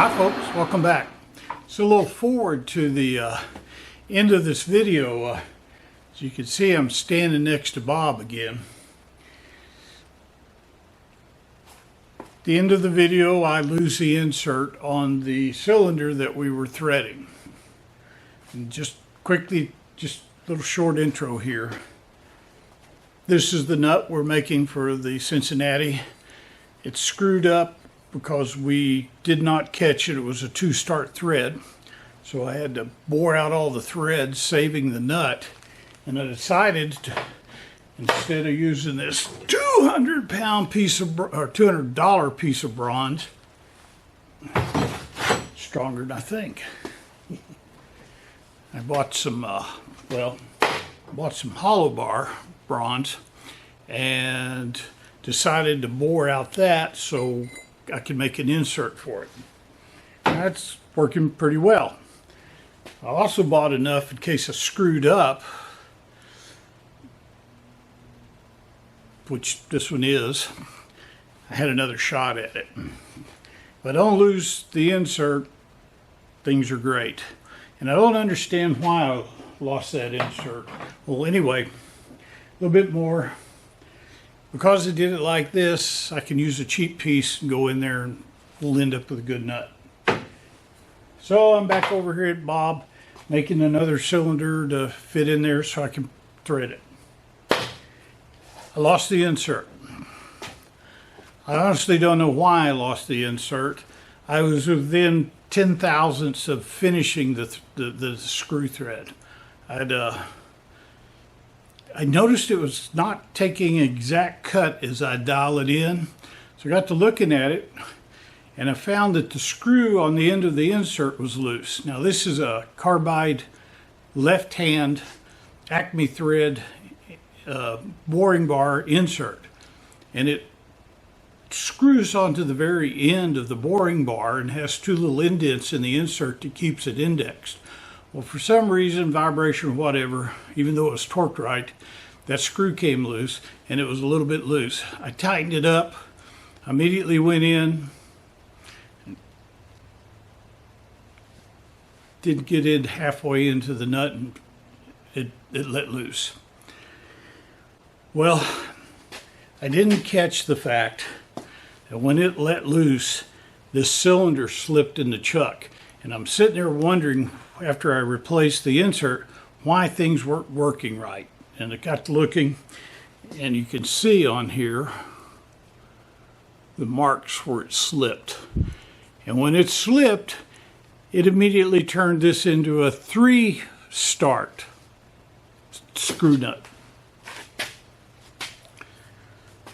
Hi folks, welcome back. So a little forward to the end of this video. As you can see, I'm standing next to Bob again. At the end of the video, I lose the insert on the cylinder that we were threading. And just quickly, just a little short intro here. This is the nut we're making for the Cincinnati. It's screwed up because we did not catch it. It was a two-start thread. So I had to bore out all the threads, saving the nut. And I decided to, instead of using this $200 piece of, or $200 piece of bronze, stronger than I think. I bought some, bought some hollow bar bronze and decided to bore out that so I could make an insert for it. That's working pretty well. I also bought enough in case I screwed up, which this one is. I had another shot at it. If I don't lose the insert, things are great. And I don't understand why I lost that insert. Well, anyway, a little bit more. Because I did it like this, I can use a cheap piece and go in there and we'll end up with a good nut. So I'm back over here at Bob, making another cylinder to fit in there so I can thread it. I lost the insert. I honestly don't know why I lost the insert. I was within 10,000ths of finishing the screw thread. I noticed it was not taking an exact cut as I dial it in. So I got to looking at it and I found that the screw on the end of the insert was loose. Now this is a carbide left-hand Acme Thread boring bar insert. And it screws onto the very end of the boring bar and has two little indents in the insert that keeps it indexed. Well, for some reason, vibration or whatever, even though it was torqued right, that screw came loose and it was a little bit loose. I tightened it up, immediately went in, didn't get in halfway into the nut and it let loose. Well, I didn't catch the fact that when it let loose, this cylinder slipped in the chuck. And I'm sitting there wondering, after I replaced the insert, why things weren't working right. And I got to looking, and you can see on here the marks where it slipped. And when it slipped, it immediately turned this into a 3-start screw nut.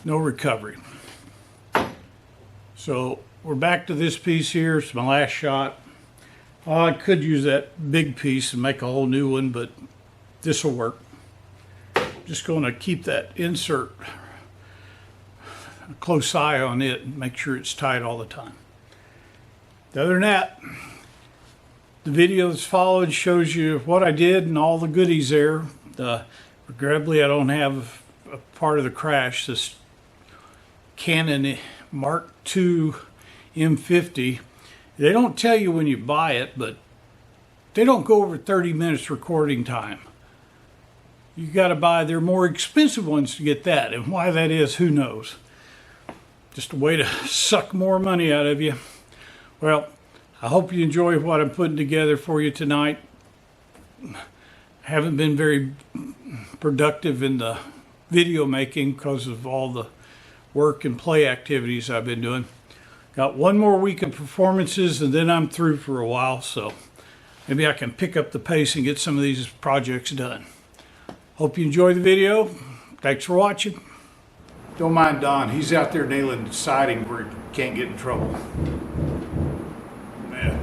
No recovery. So we're back to this piece here. It's my last shot. Oh, I could use that big piece and make a whole new one, but this will work. Just going to keep that insert a close eye on it and make sure it's tight all the time. Other than that, the video that's followed shows you what I did and all the goodies there. Regrettably, I don't have a part of the crash. This Canon Mark II M50. They don't tell you when you buy it, but they don't go over 30 minutes recording time. You got to buy, they're more expensive ones to get that, and why that is, who knows. Just a way to suck more money out of you. Well, I hope you enjoy what I'm putting together for you tonight. I haven't been very productive in the video making because of all the work and play activities I've been doing. Got one more week of performances and then I'm through for a while, so maybe I can pick up the pace and get some of these projects done. Hope you enjoy the video. Thanks for watching. Don't mind Don, he's out there nailing the siding where he can't get in trouble. Man.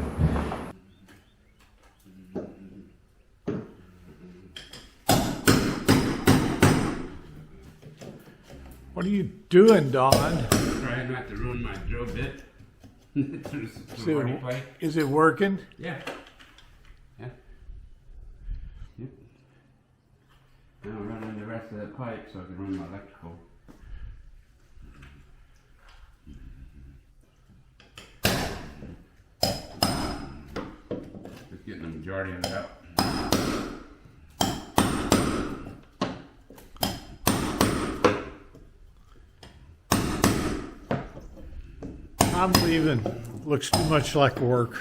What are you doing, Don? Trying not to ruin my drill bit. Is it working? Yeah. Yeah. Yep. Now I'm running the rest of that pipe so I can run my electrical. majority of it out. I'm leaving. Looks too much like work.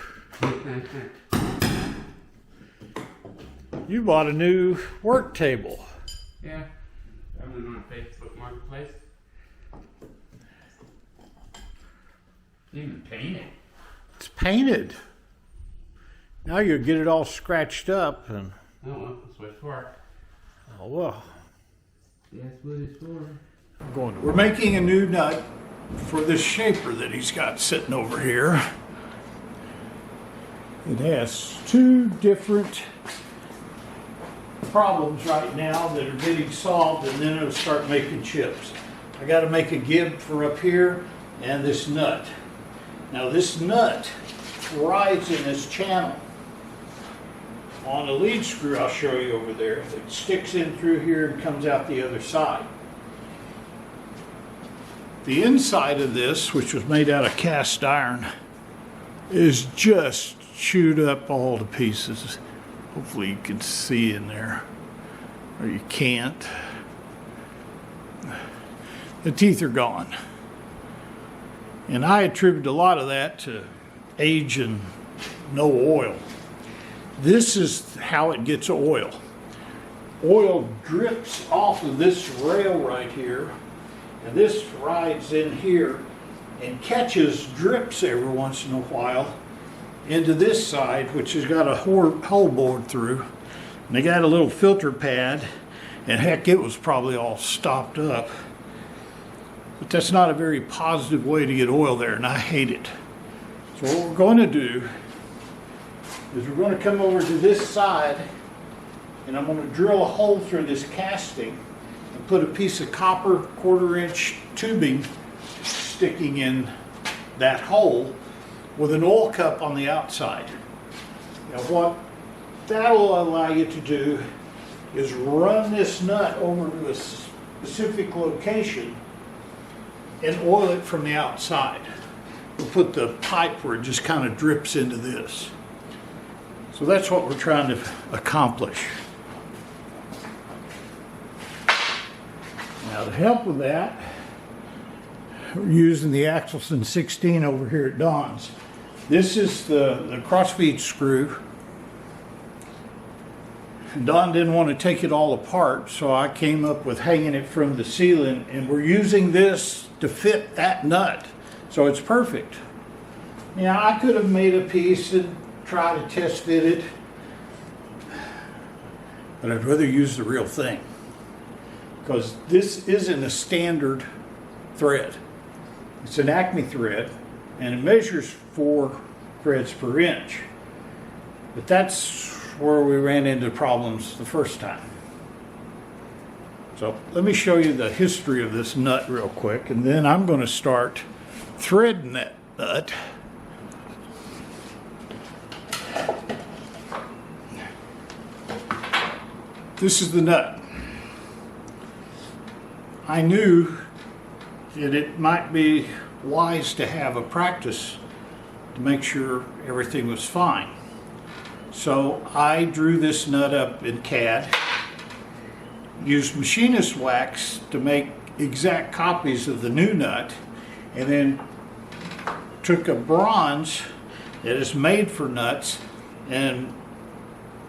You bought a new work table. Yeah, I'm on Facebook Marketplace. Even painted. It's painted. Now you'll get it all scratched up and Oh well, that's what it's for. oh well. That's what it's for. We're making a new nut for this shaper that he's got sitting over here. It has two different problems right now that are getting solved, and then it'll start making chips. I got to make a gib for up here and this nut. Now this nut rides in this channel on a lead screw I'll show you over there. It sticks in through here and comes out the other side. The inside of this, which was made out of cast iron, is just chewed up all to pieces. Hopefully you can see in there, or you can't. The teeth are gone. And I attribute a lot of that to age and no oil. This is how it gets oil. Oil drips off of this rail right here, and this rides in here and catches drips every once in a while into this side, which has got a hole bored through. And they got a little filter pad, and heck, it was probably all stopped up. But that's not a very positive way to get oil there, and I hate it. So what we're going to do is we're going to come over to this side, and I'm going to drill a hole through this casting and put a piece of copper 1/4-inch tubing sticking in that hole with an oil cup on the outside. Now what that'll allow you to do is run this nut over to a specific location and oil it from the outside. We'll put the pipe where it just kind of drips into this. So that's what we're trying to accomplish. Now to help with that, we're using the Axelson 16 over here at Don's. This is the crossfeed screw. Don didn't want to take it all apart, so I came up with hanging it from the ceiling, and we're using this to fit that nut, so it's perfect. Now I could have made a piece and try to test fit it, but I'd rather use the real thing, because this isn't a standard thread. It's an Acme thread, and it measures 4 threads per inch. But that's where we ran into problems the first time. So let me show you the history of this nut real quick, and then I'm going to start threading that nut. This is the nut. I knew that it might be wise to have a practice to make sure everything was fine. So I drew this nut up in CAD, used machinist wax to make exact copies of the new nut, and then took a bronze that is made for nuts and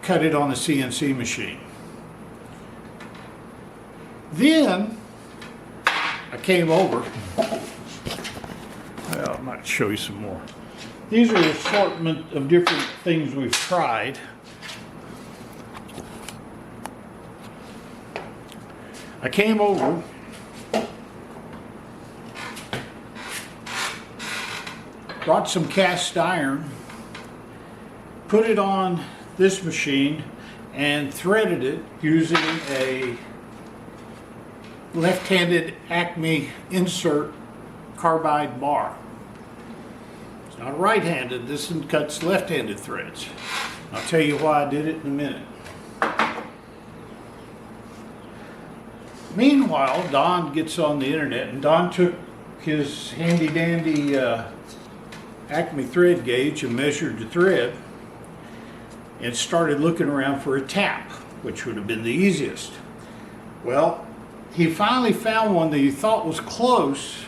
cut it on the CNC machine. Then I came over. Well, I might show you some more. These are an assortment of different things we've tried. I came over, brought some cast iron, put it on this machine, and threaded it using a left-handed Acme insert carbide bar. It's not right-handed, this one cuts left-handed threads. I'll tell you why I did it in a minute. Meanwhile, Don gets on the internet, and Don took his handy-dandy Acme thread gauge and measured the thread. and started looking around for a tap, which would have been the easiest. Well, he finally found one that he thought was close,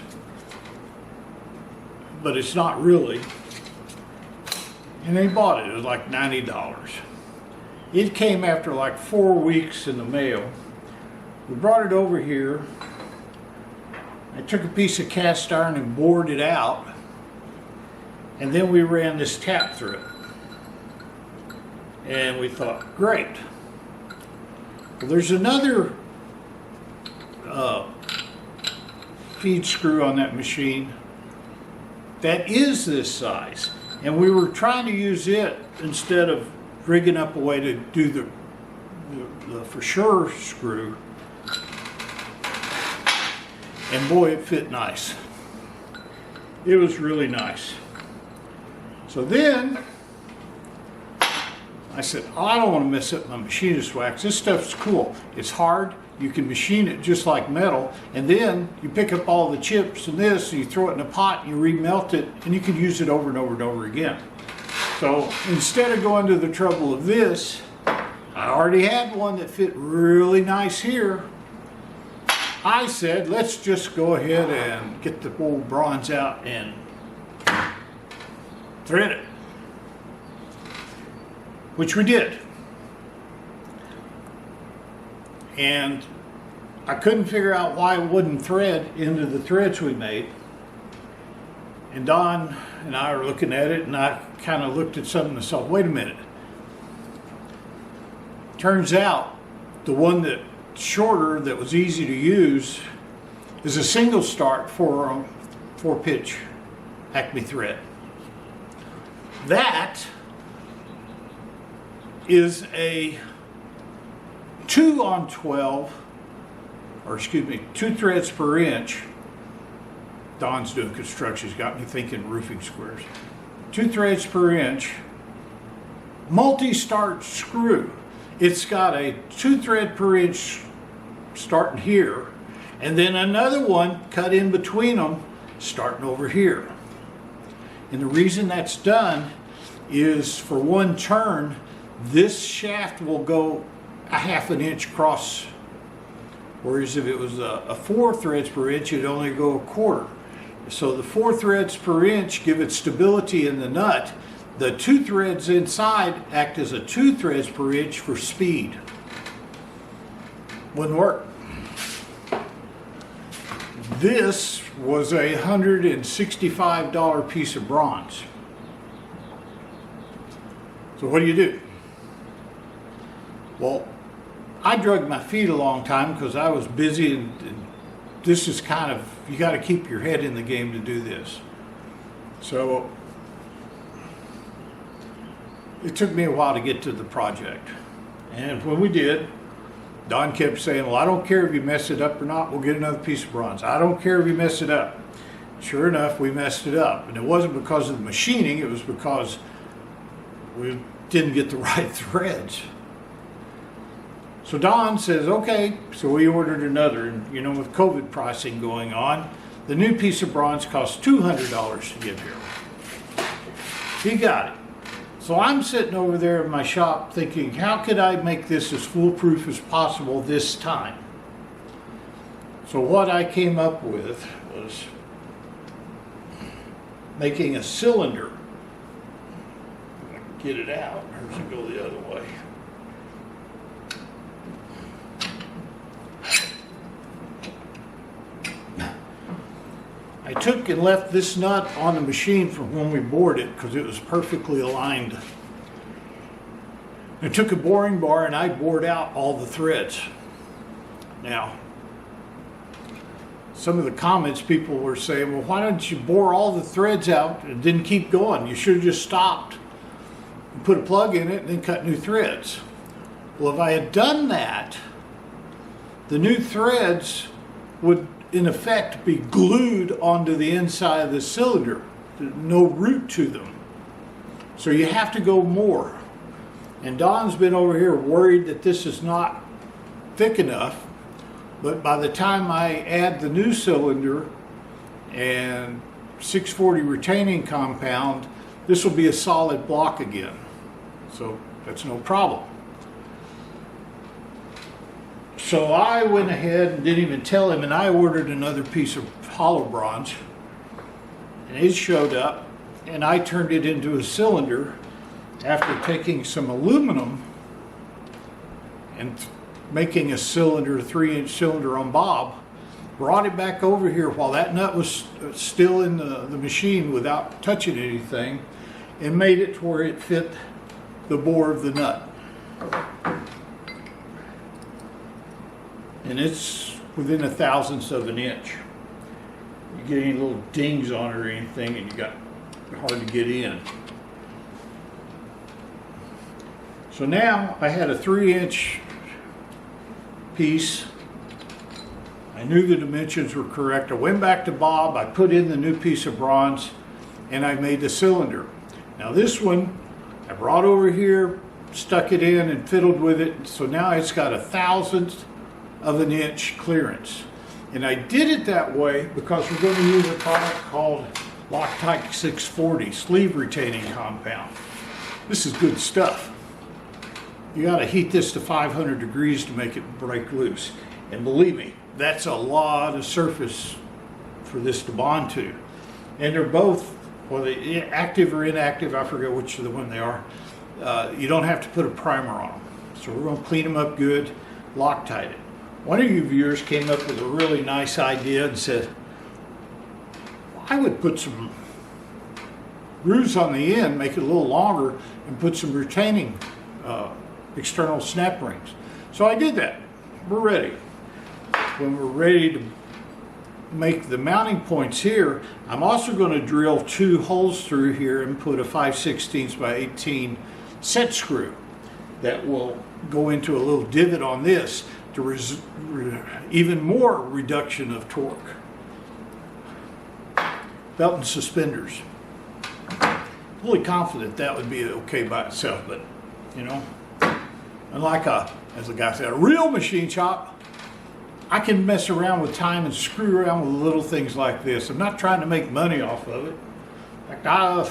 but it's not really. And he bought it. It was like $90. It came after like 4 weeks in the mail. We brought it over here. I took a piece of cast iron and bored it out. And then we ran this tap through it. And we thought, great. Well, there's another feed screw on that machine that is this size. And we were trying to use it instead of rigging up a way to do the for sure screw. And boy, it fit nice. It was really nice. So then I said, oh, I don't want to mess up my machinist wax. This stuff's cool. It's hard. You can machine it just like metal. And then you pick up all the chips and this, and you throw it in a pot, and you remelt it, and you can use it over and over and over again. So instead of going to the trouble of this, I already had one that fit really nice here. I said, let's just go ahead and get the old bronze out and thread it. Which we did. And I couldn't figure out why it wouldn't thread into the threads we made. And Don and I were looking at it, and I kind of looked at something and saw, wait a minute. Turns out the one that's shorter, that was easy to use, is a single start 4-pitch Acme thread. That is a 2 threads per inch. Don's doing construction, he's got me thinking roofing squares. 2 threads per inch, multi-start screw. It's got a 2 thread per inch starting here, and then another one cut in between them starting over here. And the reason that's done is for one turn, this shaft will go a 1/2 inch across, whereas if it was a 4 threads per inch, it'd only go 1/4. So the 4 threads per inch give it stability in the nut. The 2 threads inside act as a 2 threads per inch for speed. Wouldn't work. This was a $165 piece of bronze. So what do? Well, I dragged my feet a long time because I was busy, and this is kind of, you got to keep your head in the game to do this. So it took me a while to get to the project. And when we did, Don kept saying, well, I don't care if you mess it up or not, we'll get another piece of bronze. I don't care if you mess it up. Sure enough, we messed it up. And it wasn't because of the machining, it was because we didn't get the right threads. So Don says, okay, so we ordered another. And you know, with COVID pricing going on, the new piece of bronze cost $200 to get here. He got it. So I'm sitting over there in my shop thinking, how could I make this as foolproof as possible this time? So what I came up with was making a cylinder. If I can get it out, or does it go the other way? I took and left this nut on the machine from when we bored it because it was perfectly aligned. I took a boring bar and I bored out all the threads. Now, some of the comments people were saying, well, why don't you bore all the threads out and didn't keep going? You should have just stopped and put a plug in it and then cut new threads. Well, if I had done that, the new threads would in effect be glued onto the inside of the cylinder. There's no root to them. So you have to go more. And Don's been over here worried that this is not thick enough, but by the time I add the new cylinder and 640 retaining compound, this will be a solid block again. So That's no problem. So I went ahead and didn't even tell him, and I ordered another piece of hollow bronze, and it showed up, and I turned it into a cylinder after taking some aluminum and making a cylinder, a 3-inch cylinder on Bob, brought it back over here while that nut was still in the machine without touching anything, and made it to where it fit the bore of the nut. And it's within 1/1000th of an inch. You get any little dings on it or anything, and you got hard to get in. So now I had a 3-inch piece. I knew the dimensions were correct. I went back to Bob, I put in the new piece of bronze, and I made the cylinder. Now this one, I brought over here, stuck it in and fiddled with it, so now it's got 1/1000th of an inch clearance. And I did it that way because we're going to use a product called Loctite 640 sleeve retaining compound. This is good stuff. You got to heat this to 500 degrees to make it break loose. And believe me, that's a lot of surface for this to bond to. And they're both, whether active or inactive, I forget which of the one they are, you don't have to put a primer on them. So we're going to clean them up good, Loctite it. One of you viewers came up with a really nice idea and said, well, I would put some grooves on the end, make it a little longer, and put some retaining external snap rings. So I did that. We're ready. When we're ready to make the mounting points here, I'm also going to drill 2 holes through here and put a 5/16 by 18 set screw that will go into a little divot on this to even more reduction of torque. Belt and suspenders. Fully confident that would be okay by itself, but you know, unlike as the guy said, a real machine shop, I can mess around with time and screw around with little things like this. I'm not trying to make money off of it. In fact, I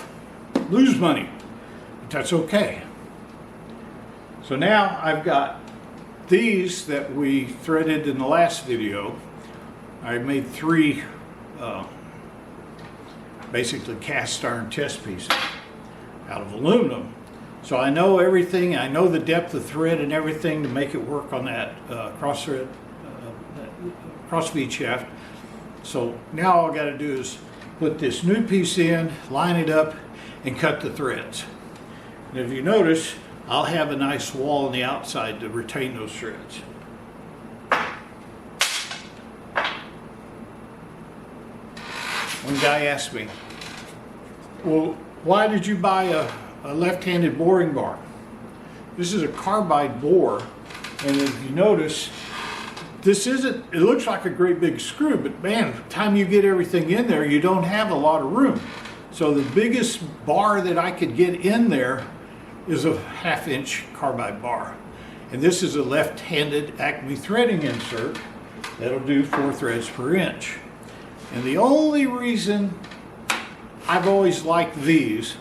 lose money, but that's okay. So now I've got these that we threaded in the last video. I made 3 basically cast iron test pieces out of aluminum. So I know everything, I know the depth of thread and everything to make it work on that cross feed shaft. So now all I got to do is put this new piece in, line it up, and cut the threads. And if you notice, I'll have a nice wall on the outside to retain those threads. One guy asked me, well, why did you buy a left-handed boring bar? This is a carbide bore, and if you notice, this isn't, it looks like a great big screw, but man, by the time you get everything in there, you don't have a lot of room. So the biggest bar that I could get in there is a 1/2-inch carbide bar. And this is a left-handed Acme threading insert that'll do 4 threads per inch. And the only reason I've always liked these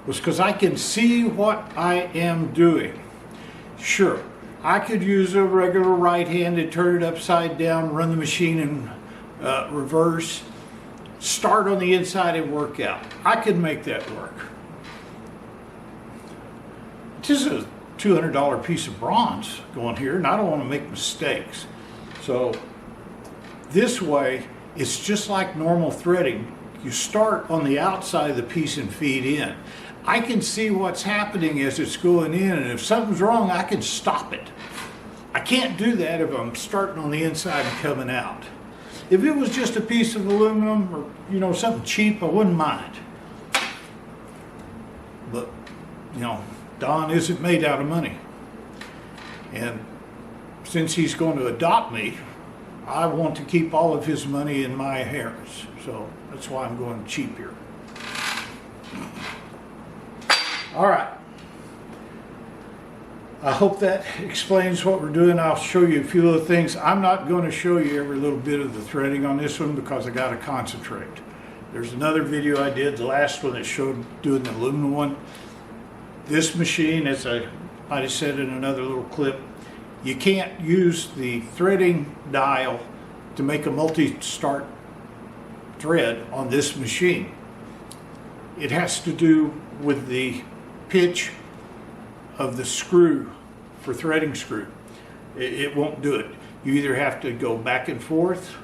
was because I can see what I am doing. Sure, I could use a regular right-handed, turn it upside down, run the machine in reverse, start on the inside and work out. I could make that work. This is a $200 piece of bronze going here, and I don't want to make mistakes. So this way, it's just like normal threading. You start on the outside of the piece and feed in. I can see what's happening as it's going in, and if something's wrong, I can stop it. I can't do that if I'm starting on the inside and coming out. If it was just a piece of aluminum or, you know, something cheap, I wouldn't mind. But, you know, Don isn't made out of money. And since he's going to adopt me, I want to keep all of his money in my hands. So that's why I'm going cheap here. All right. I hope that explains what we're doing. I'll show you a few other things. I'm not going to show you every little bit of the threading on this one because I got to concentrate. There's another video I did, the last one that showed doing the aluminum one. This machine, as I I just said in another little clip, you can't use the threading dial to make a multi-start thread on this machine. It has to do with the pitch of the screw for threading screw. It won't do it. You either have to go back and forth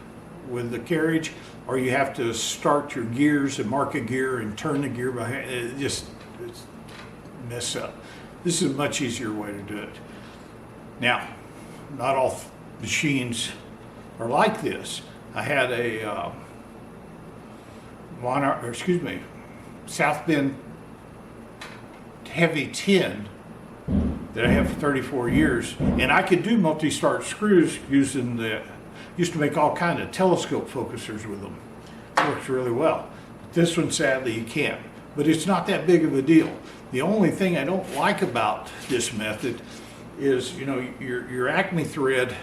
with the carriage, or you have to start your gears and mark a gear and turn the gear behind. It's mess up. This is a much easier way to do it. Now, not all machines are like this. I had a South Bend heavy tin that I have for 34 years, and I could do multi-start screws using used to make all kind of telescope focusers with them. Works really well. This one, sadly, you can't, but it's not that big of a deal. The only thing I don't like about this method is, you know, your Acme thread,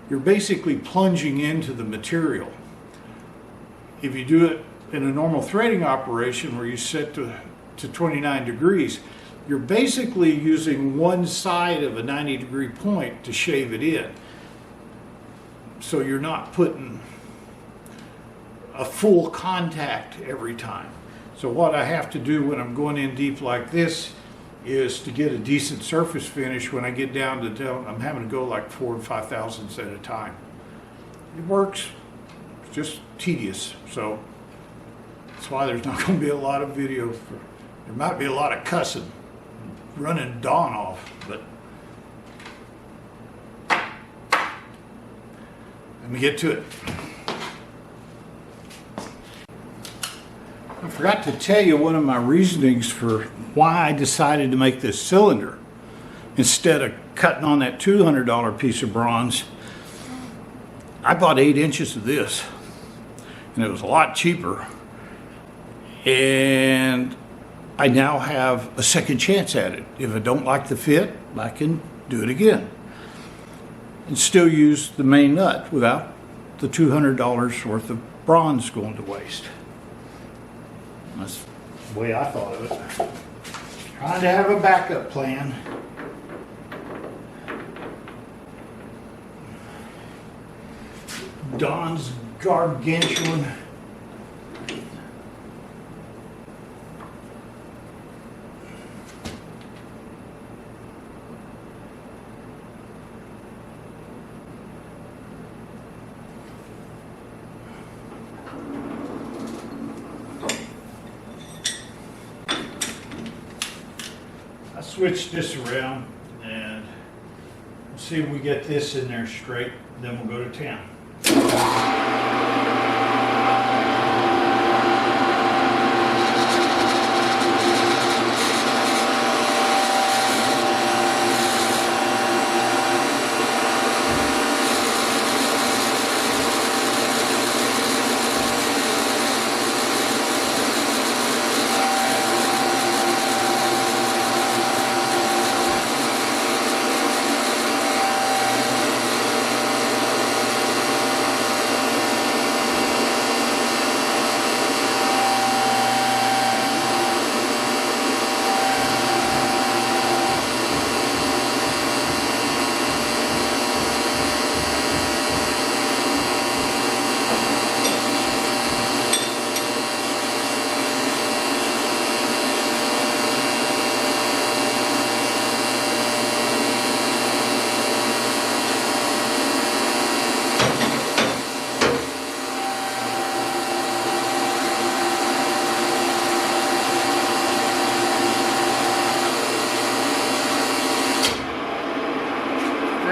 you're basically plunging into the material. If you do it in a normal threading operation where you set to 29 degrees, you're basically using one side of a 90-degree point to shave it in. So you're not putting a full contact every time. So what I have to do when I'm going in deep like this is to get a decent surface finish. When I get down to I'm having to go like 4 and 5 thousandths at a time. It works, it's just tedious. So that's why there's not going to be a lot of video. There might be a lot of cussing, running Dawn off, but let me get to it. I forgot to tell you one of my reasonings for why I decided to make this cylinder instead of cutting on that $200 piece of bronze. I bought 8 inches of this, and it was a lot cheaper, and I now have a second chance at it. If I don't like the fit, I can do it again and still use the main nut without the $200 worth of bronze going to waste. That's the way I thought of it. Trying to have a backup plan. Dawn's gargantuan. Switch this around and see if we get this in there straight, then we'll go to town.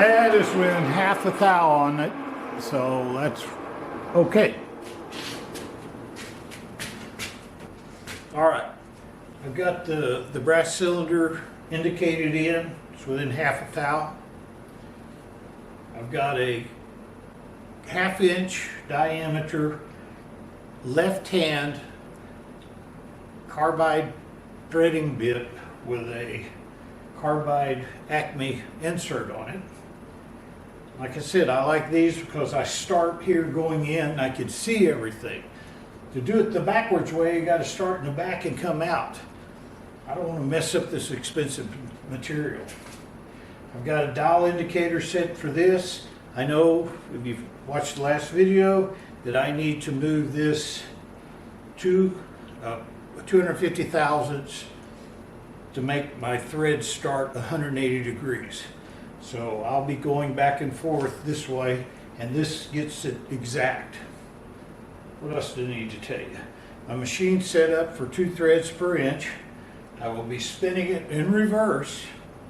That is within half a thou on it, so that's okay. All right, I've got the brass cylinder indicated in. It's within half a thou. I've got a 1/2 inch diameter left hand carbide threading bit with a carbide Acme insert on it. Like I said, I like these because I start here going in, I can see everything. To do it the backwards way, you got to start in the back and come out. I don't want to mess up this expensive material. I've got a dial indicator set for this. I know if you've watched the last video that I need to move this to 250 thousandths to make my thread start 180 degrees. So I'll be going back and forth this way, and this gets it exact. What else do I need to tell you? My machine's set up for 2 threads per inch. I will be spinning it in reverse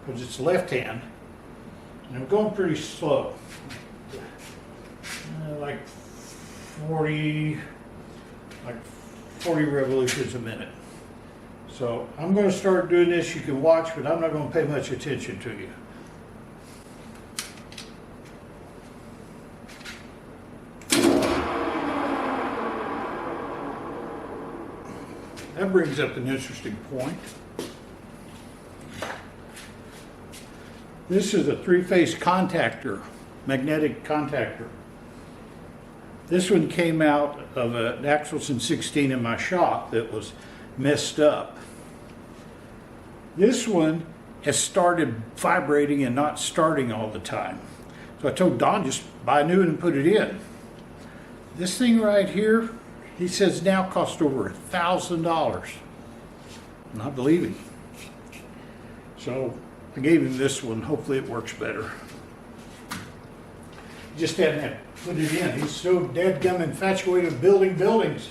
because it's left hand, and I'm going pretty slow, like 40 revolutions a minute. So I'm going to start doing this. You can watch, but I'm not going to pay much attention to you. That brings up an interesting point. This is a 3-phase contactor, magnetic contactor. This one came out of an Axelson 16 in my shop that was messed up. This one has started vibrating and not starting all the time. So I told Don, just buy a new one and put it in. This thing right here, he says now costs over $1,000. And I believe him. So I gave him this one. Hopefully it works better. He just hadn't had to put it in. He's so dadgum infatuated with building buildings.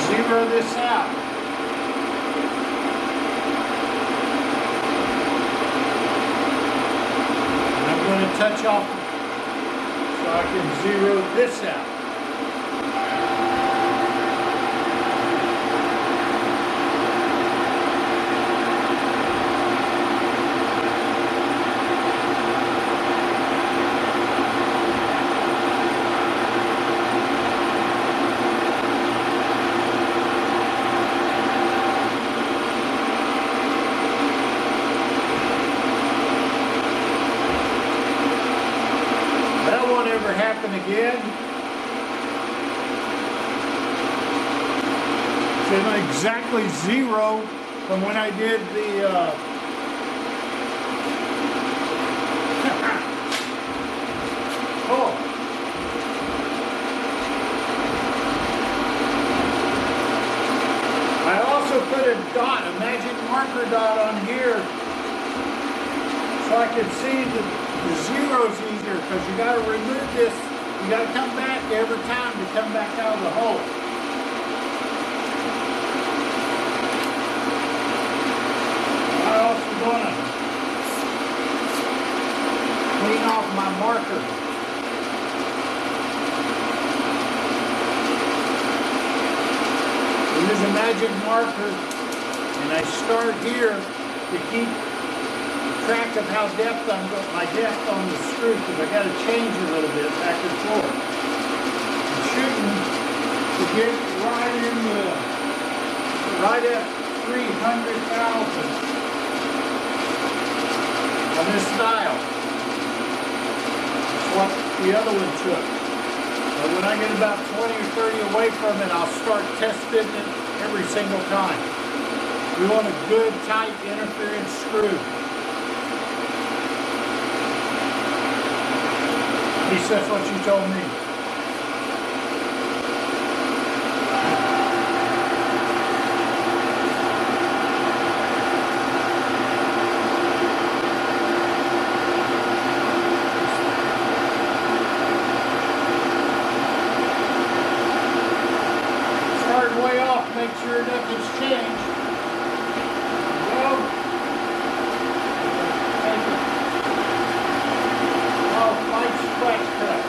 Zero this out. And I'm going to touch off so I can zero this out. Happen again. It's in exactly zero from when I did the oh. I also put a dot, a magic marker dot on here so I could see the zeros easier, because you got to remove this. You got to come back every time to come back out of the hole. I'm also going to clean off my marker. I use a magic marker, and I start here to keep track of how my depth on the screw, because I got to change a little bit back and forth. I'm shooting to get right at 300,000 on this dial. That's what the other one took. But when I get about 20 or 30 away from it, I'll start testing it every single time. We want a good, tight interference screw. At least that's what you told me. Starting way off, make sure nothing's changed. Go. Scratch cut.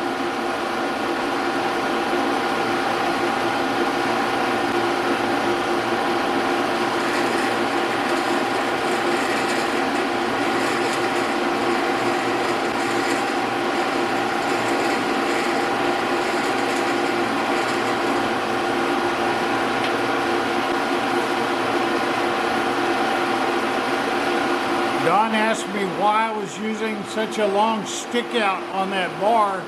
Don asked me why I was using such a long stick out on that bar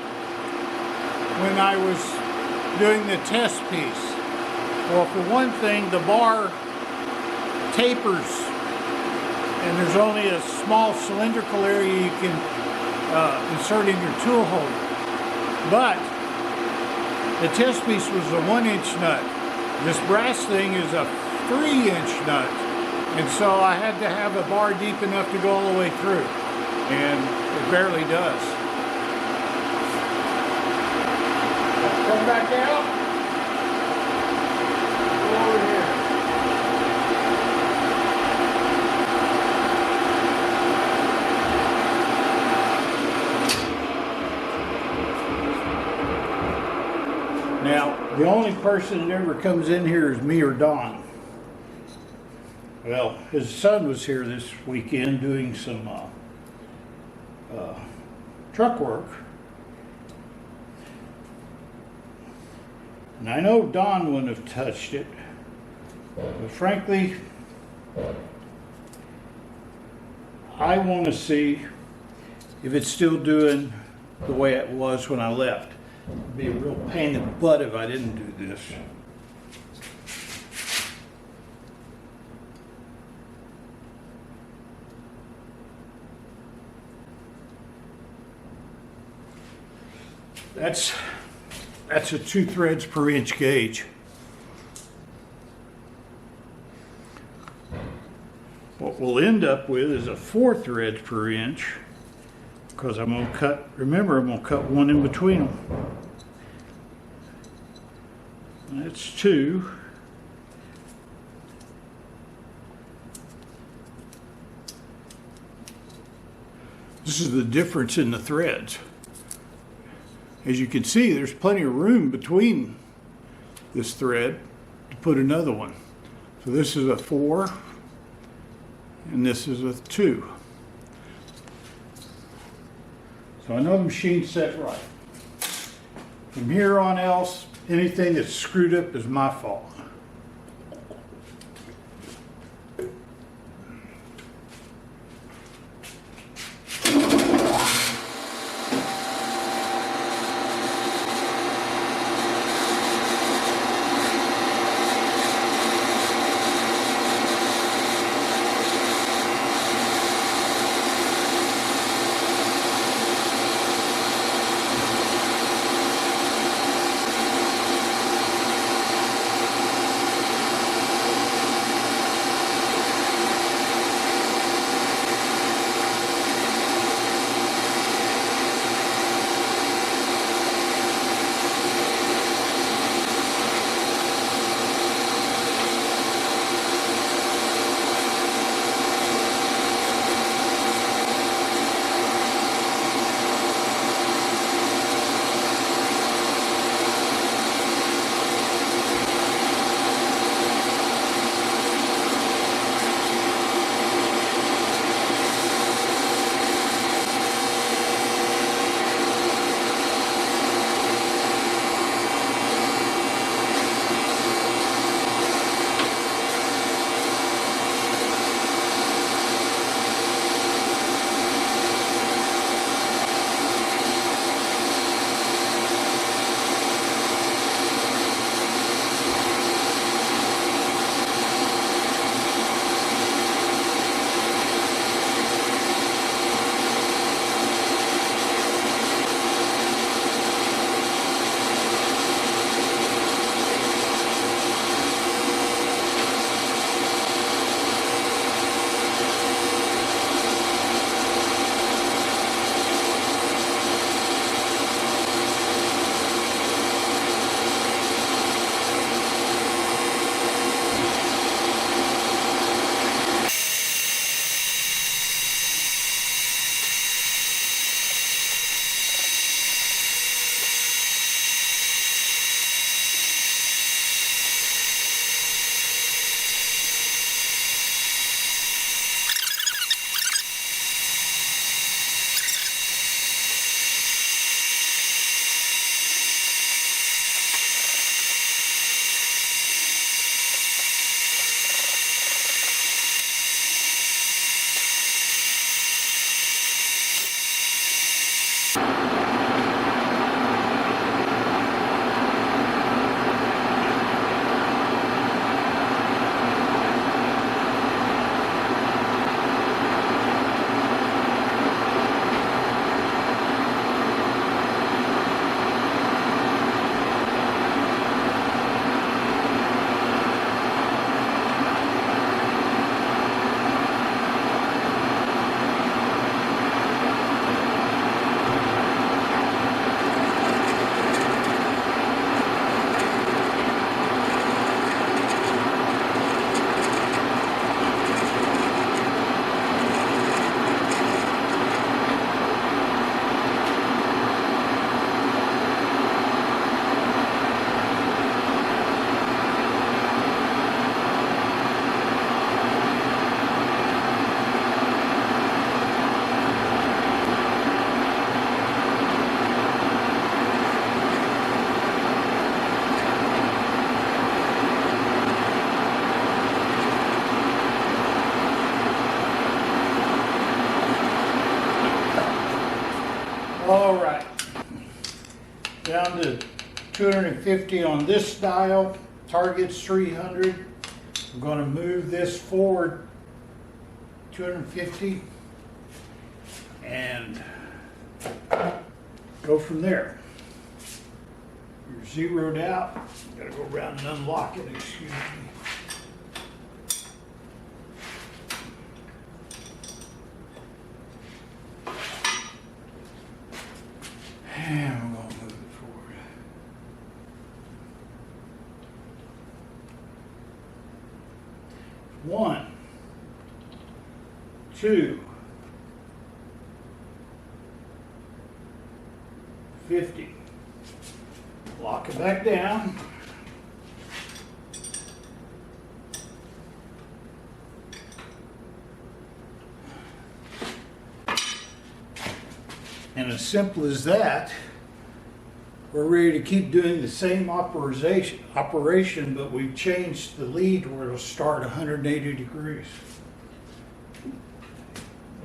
when I was doing the test piece. Well, for one thing, the bar tapers and there's only a small cylindrical area you can insert in your tool holder. But the test piece was a 1-inch nut. This brass thing is a 3-inch nut. And so I had to have a bar deep enough to go all the way through. And it barely does. Come back out. Go over here. Now, the only person that ever comes in here is me or Don. Well, his son was here this weekend doing some truck work. And I know Don wouldn't have touched it, but frankly, I want to see if it's still doing the way it was when I left. It'd be a real pain in the butt if I didn't do this. That's a 2 threads per inch gauge. What we'll end up with is a 4 threads per inch, because I'm going to cut, remember, I'm going to cut one in between them. That's 2. This is the difference in the threads. As you can see, there's plenty of room between this thread to put another one. So this is a 4 and this is a 2. So I know the machine's set right. From here on else, anything that's screwed up is my fault. All right. Down to 250 on this dial. Target's 300. I'm going to move this forward 250 and go from there. You're zeroed out. Got to go around and unlock it, excuse me. And we're going to move it forward. One, two, 50. Lock it back down. And as simple as that, we're ready to keep doing the same operation, but we've changed the lead where it'll start 180 degrees.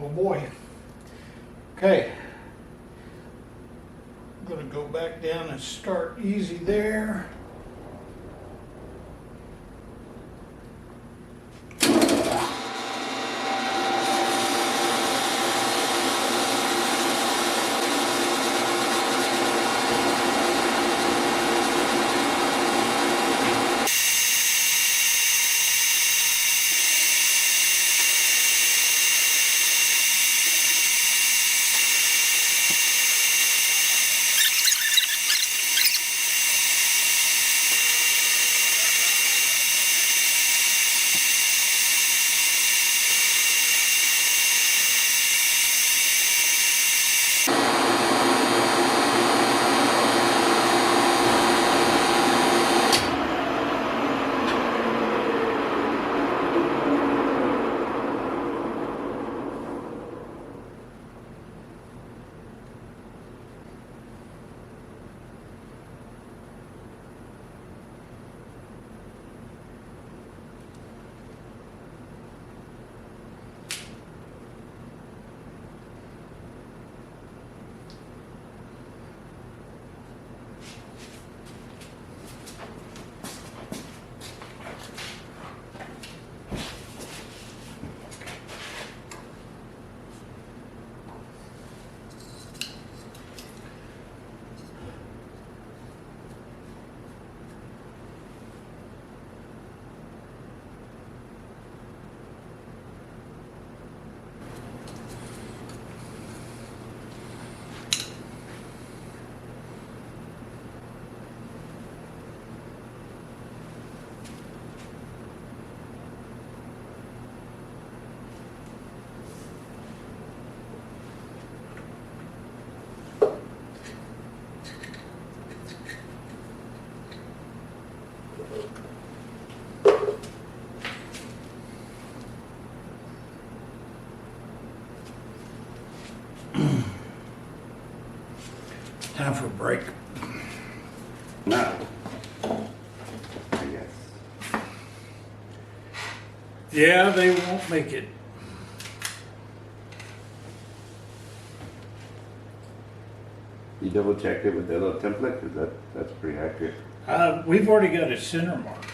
Oh boy. Okay. I'm going to go back down and start easy there. Time for a break. No. I guess. Yeah, they won't make it. You double checked it with the little template? Cause that's pretty accurate. We've already got a center mark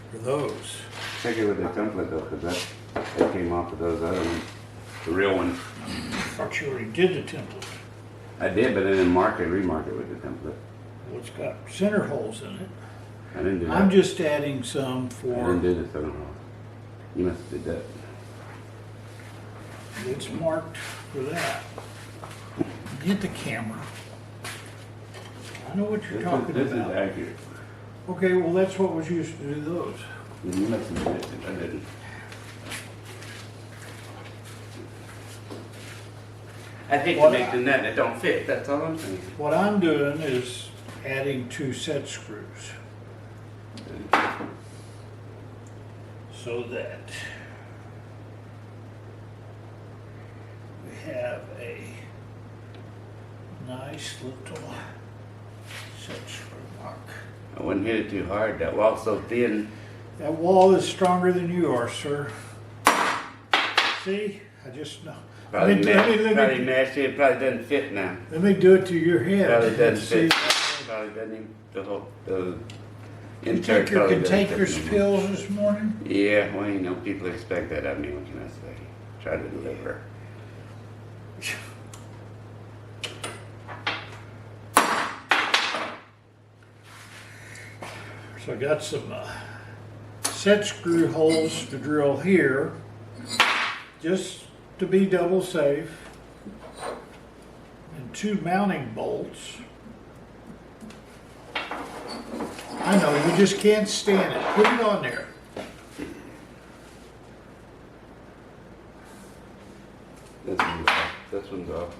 for those. Check it with the template though, cause that came off of those other ones. The real ones. I thought you already did the template. I did, but I didn't remark it with the template. Well, it's got center holes in it. I didn't do that. I'm just adding some I for, didn't do this, I don't know. You must have did that. it's marked for that. Get the camera. I know what you're talking This is about. accurate. Okay, well, that's what was used to do those. You must have did it, I didn't. I hate to make the net that don't fit, that's all I'm saying. What I'm doing is adding 2 set screws so that we have a nice little set screw mark. I wouldn't hit it too hard, that wall's so thin. That wall is stronger than you are, sir. See? I just know. Probably, Let me mashed it. Probably doesn't fit now. do it to your head. Probably doesn't See. fit. Probably doesn't even, the You insert take your probably doesn't fit cantankerous no more. pills this morning? Yeah, well, you know, people expect that of me. What can I say? Try to deliver. So I got some set screw holes to drill here, just to be double safe, and 2 mounting bolts. I know, you just can't stand it. Put it on there. This one's off. This one's off.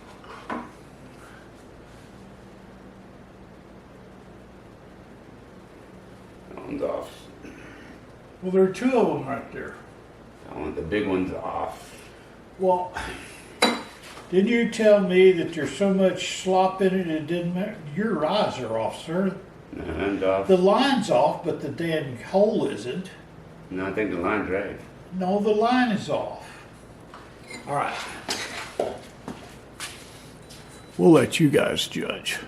That one's off. Well, there are 2 of them right there. That one, the big one's off. Well, didn't you tell me that there's so much slop in it didn't matter? Your eyes are off, sir. No, one's off. The line's off, but the damn hole isn't. No, I think the line's right. No, the line is off. All right. We'll let you guys judge.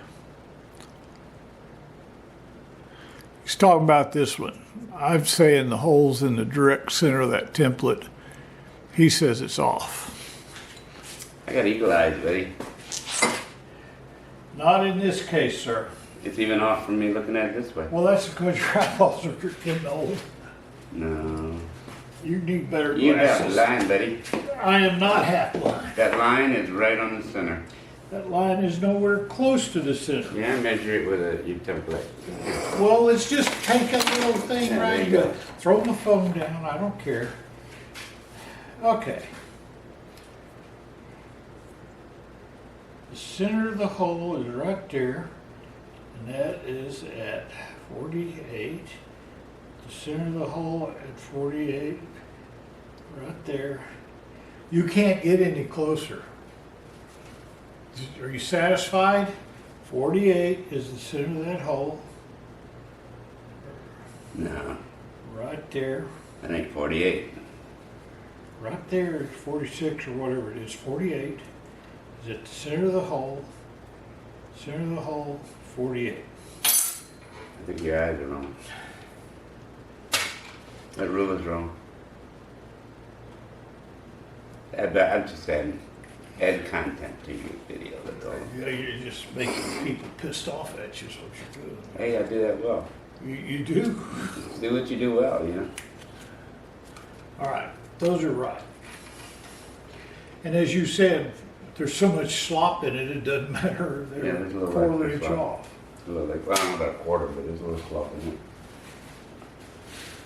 He's talking about this one. I'm saying the hole's in the direct center of that template. He says it's off. I got eagle eyes, buddy. Not in this case, sir. It's even off from me looking at it this way. Well, that's because your eyeballs are getting old. No. You need better You have a glasses. line, buddy. I am not half blind. That line is right on the center. That line is nowhere close to the center. Yeah, I measure it with a template. Well, let's just take a little thing Yeah, right there you here. go. Throw my phone down. I don't care. Okay. The center of the hole is right there, and that is at 48. The center of the hole at 48, right there. You can't get any closer. Are you satisfied? 48 is the center of that hole, No, right there. I think 48. Right there, 46 or whatever it is, 48 is at the center of the hole. Center of the hole, 48. I think your eyes are wrong. That rule is wrong. I'm just adding content to your video. That's all. Yeah, you're just making people pissed off at you, is what you're doing. Hey, I do that well. You do? Do what you do well, you know. All right, those are right. And as you said, there's so much slop in it, it doesn't matter. Yeah, They're there's a little quarter extra inch slop. off. A little like, well, I don't know about a quarter, but there's a little slop in it.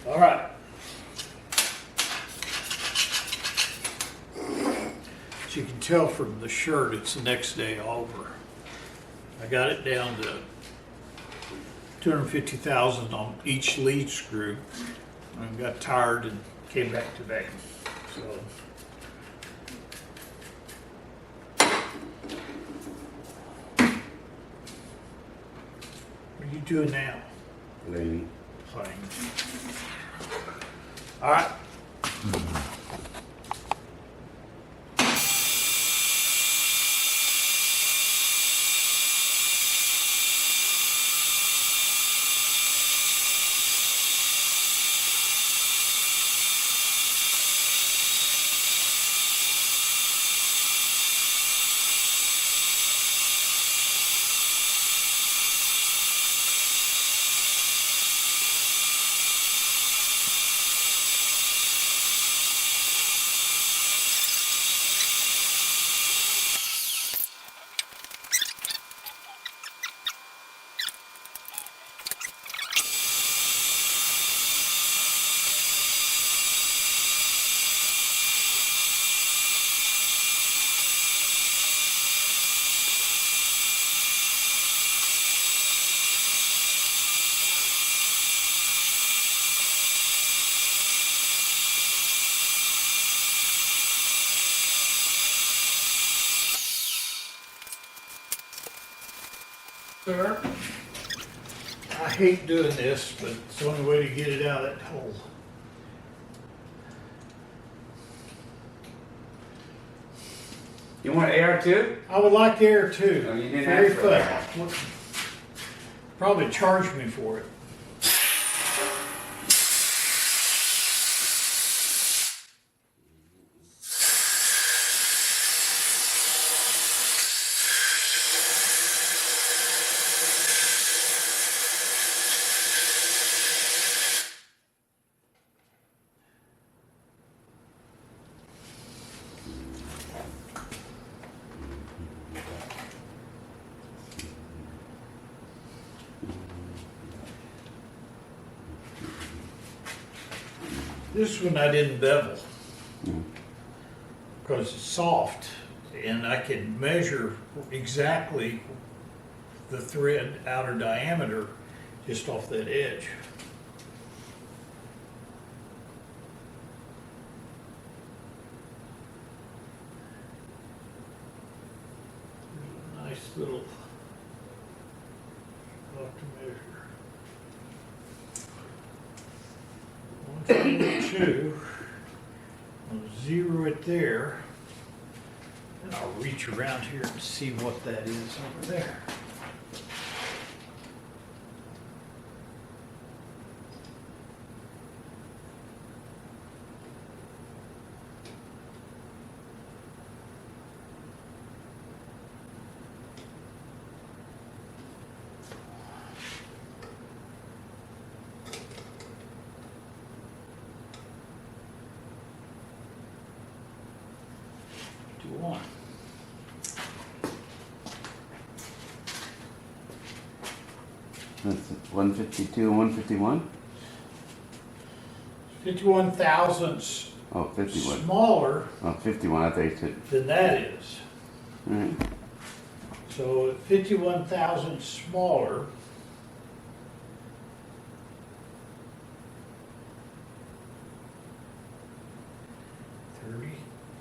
All right. As you can tell from the shirt, it's the next day over. I got it down to 250,000 on each lead screw. I got tired and came back today. So. What are you doing now? Lady. Playing. All right. Sir, I hate doing this, but it's the only way to get it out of that hole. You want air too? I would like air too. Oh, you didn't Very ask for that. good. Probably charge me for it. This one I didn't bevel because it's soft and I can measure exactly the thread outer diameter just off that edge. Nice little off to measure. 142. I'll zero it there. And I'll reach around here and see what that is over there. One. That's 152 and 151? 51 thousandths Oh, 51. smaller Oh, 51, I thought you said. than that is. Alright. So 51 thousandths smaller.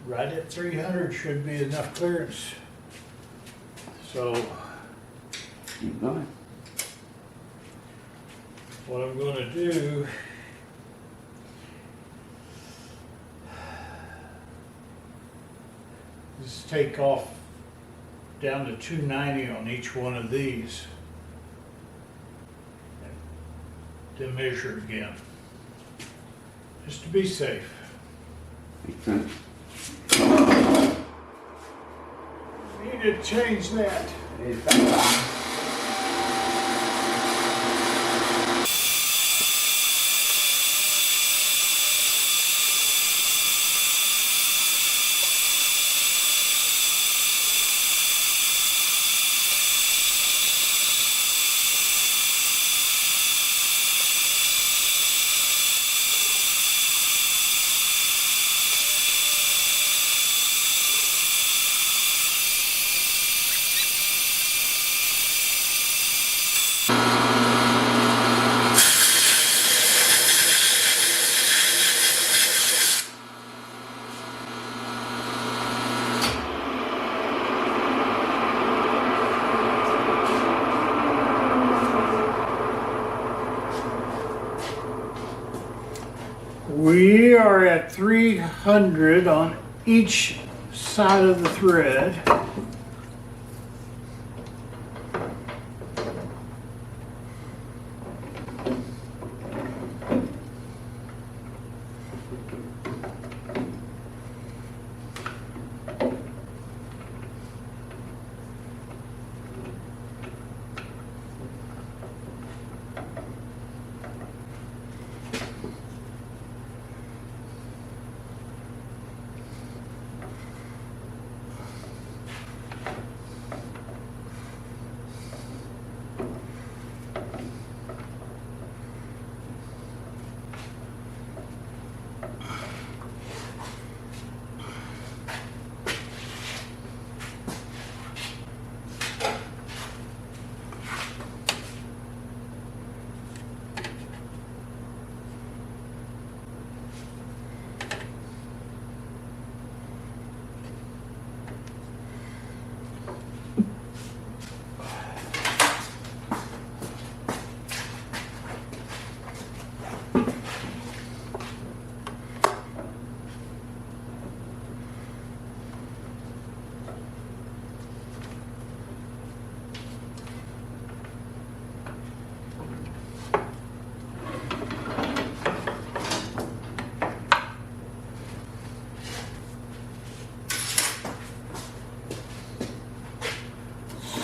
Right at 300 should be enough clearance. So Keep going. what I'm going to do is take off down to 290 on each one of these. Then measure again. Just to be safe. Makes sense. Need to change that. We are at 300 on each side of the thread.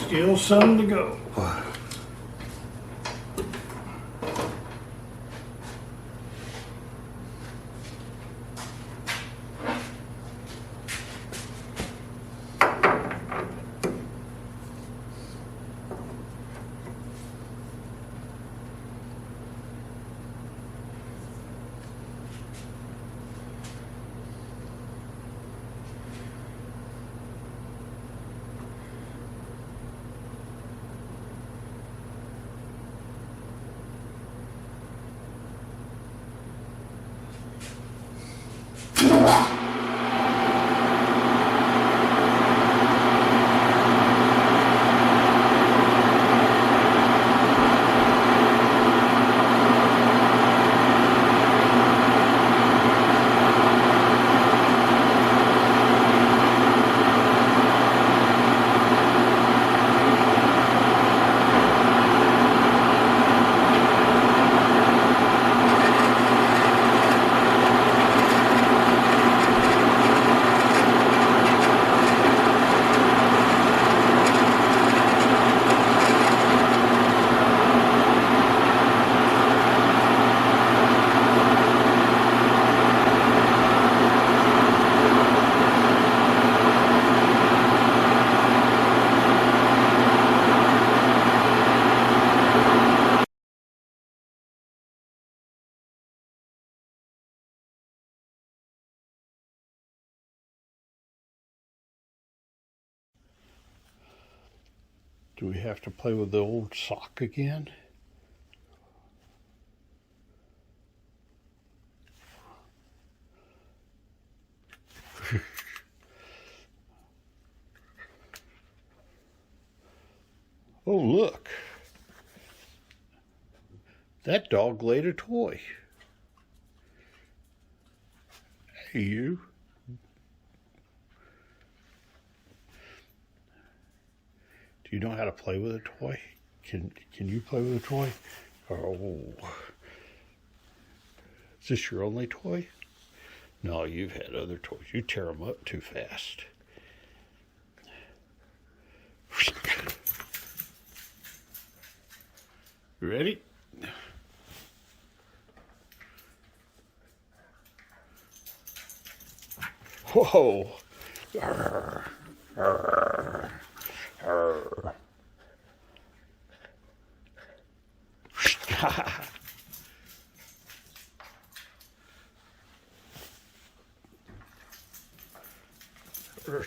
Still some to go. Do we have to play with the old sock again? Oh, look. That dog laid a toy. Hey, you. Do you know how to play with a toy? Can you play with a toy? Oh. Is this your only toy? No, you've had other toys. You tear them up too fast. Ready? Whoa. Arr, arr, arr.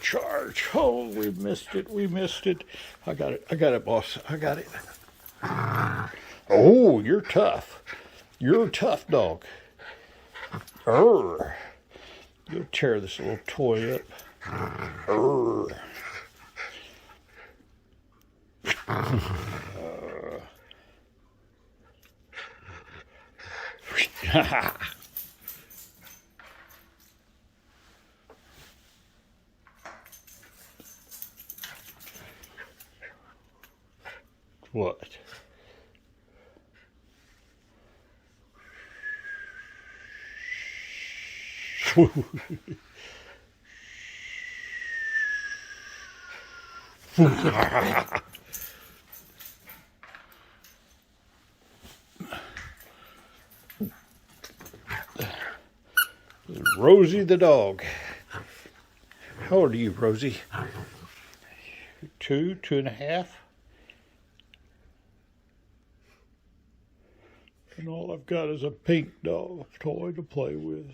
Charge. Oh, we missed it. We missed it. I got it. I got it, boss. I got it. Oh, you're tough. You're a tough dog. Arr. You'll tear this little toy up. Arr. What? Rosie the dog. How old are you, Rosie? 2.5? And all I've got is a pink dog toy to play with.